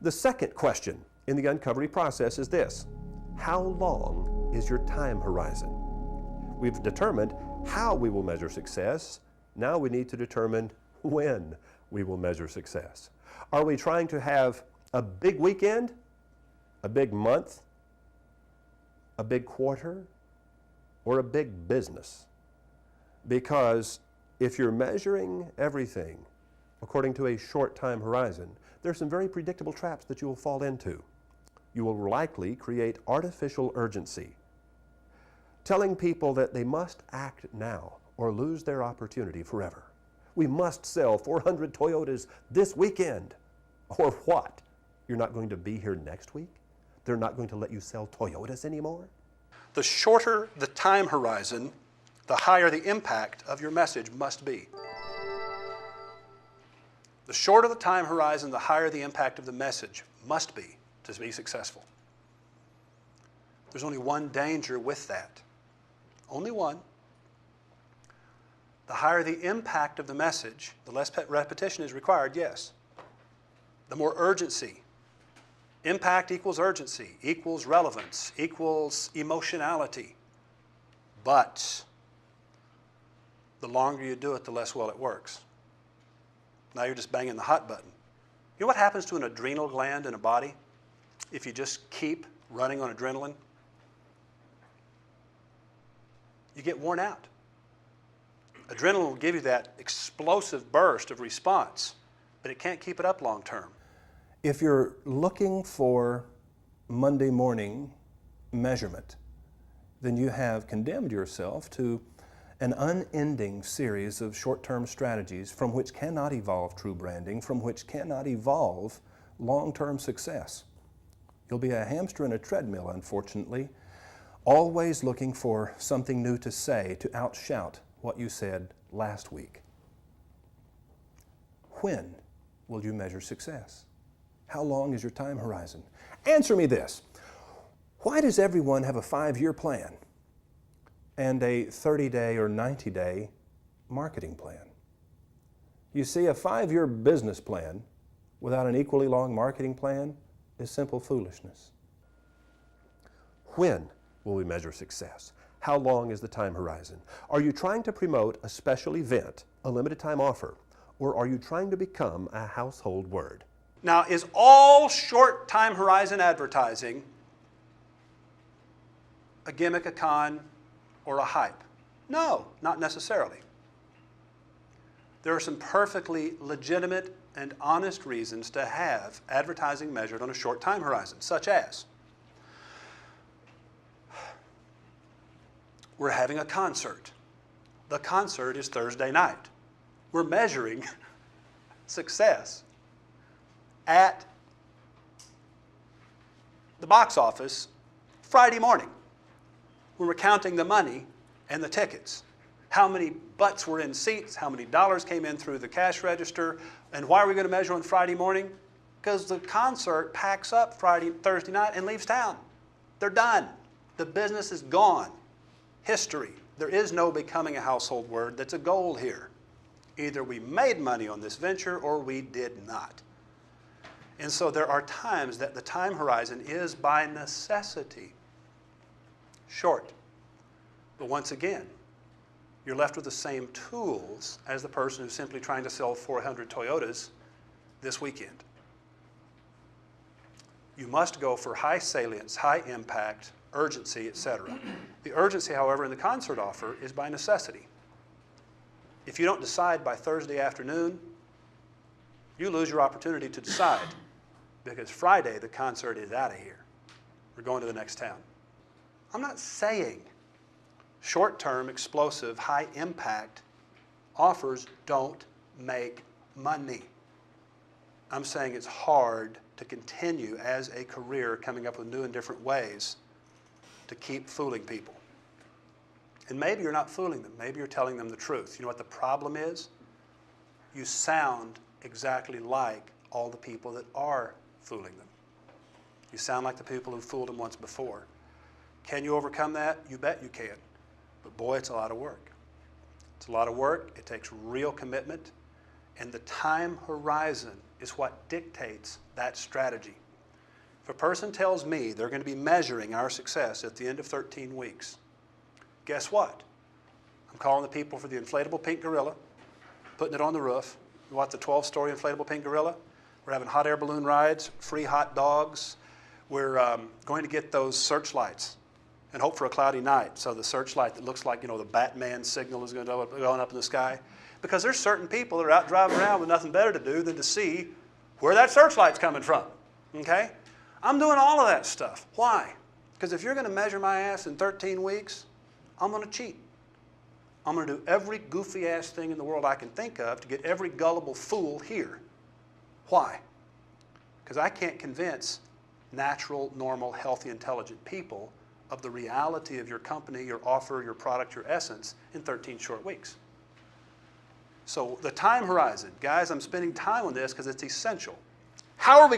The second question in the uncovery process is this: how long is your time horizon? We've determined how we will measure success. Now we need to determine when we will measure success. Are we trying to have a big weekend, a big month, a big quarter, or a big business? Because if you're measuring everything according to a short time horizon, there's some very predictable traps that you will fall into. You will likely create artificial urgency, telling people that they must act now or lose their opportunity forever. We must sell 400 Toyotas this weekend. Or what? You're not going to be here next week? They're not going to let you sell Toyotas anymore? The shorter the time horizon, the higher the impact of your message must be. The shorter the time horizon, the higher the impact of the message must be to be successful. There's only one danger with that. Only one. The higher the impact of the message, the less repetition is required, yes. The more urgency. Impact equals urgency, equals relevance, equals emotionality. But the longer you do it, the less well it works. Now you're just banging the hot button. You know what happens to an adrenal gland in a body if you just keep running on adrenaline? You get worn out. Adrenaline will give you that explosive burst of response, but it can't keep it up long term. If you're looking for Monday morning measurement, then you have condemned yourself to an unending series of short-term strategies from which cannot evolve true branding, from which cannot evolve long-term success. You'll be a hamster in a treadmill, unfortunately, always looking for something new to say to outshout what you said last week. When will you measure success? How long is your time horizon? Answer me this. Why does everyone have a 5-year plan and a 30-day or 90-day marketing plan? You see, a 5-year business plan without an equally long marketing plan is simple foolishness. When will we measure success? How long is the time horizon? Are you trying to promote a special event, a limited time offer, or are you trying to become a household word? Now, is all short time horizon advertising a gimmick, a con, or a hype? No, not necessarily. There are some perfectly legitimate and honest reasons to have advertising measured on a short time horizon, such as we're having a concert. The concert is Thursday night. We're measuring success at the box office Friday morning. We're counting the money and the tickets. How many butts were in seats, how many dollars came in through the cash register, and why are we going to measure on Friday morning? Because the concert packs up Thursday night and leaves town. They're done. The business is gone. History. There is no becoming a household word that's a goal here. Either we made money on this venture or we did not. And so there are times that the time horizon is by necessity short. But once again, you're left with the same tools as the person who's simply trying to sell 400 Toyotas this weekend. You must go for high salience, high impact, urgency, etc. The urgency, however, in the concert offer is by necessity. If you don't decide by Thursday afternoon, you lose your opportunity to decide, because Friday the concert is out of here. We're going to the next town. I'm not saying short-term, explosive, high-impact offers don't make money. I'm saying it's hard to continue as a career coming up with new and different ways to keep fooling people. And maybe you're not fooling them. Maybe you're telling them the truth. You know what the problem is? You sound exactly like all the people that are fooling them. You sound like the people who fooled them once before. Can you overcome that? You bet you can. But boy, it's a lot of work. It's a lot of work. It takes real commitment. And the time horizon is what dictates that strategy. If a person tells me they're going to be measuring our success at the end of 13 weeks, guess what? I'm calling the people for the inflatable pink gorilla, putting it on the roof. You want the 12-story inflatable pink gorilla? We're having hot air balloon rides, free hot dogs. We're going to get those searchlights and hope for a cloudy night. So the searchlight that looks like, the Batman signal is going up in the sky. Because there's certain people that are out driving around with nothing better to do than to see where that searchlight's coming from. Okay? I'm doing all of that stuff. Why? Because if you're going to measure my ass in 13 weeks, I'm going to cheat. I'm going to do every goofy-ass thing in the world I can think of to get every gullible fool here. Why? Because I can't convince natural, normal, healthy, intelligent people of the reality of your company, your offer, your product, your essence in 13 short weeks. So the time horizon, guys, I'm spending time on this because it's essential. How are we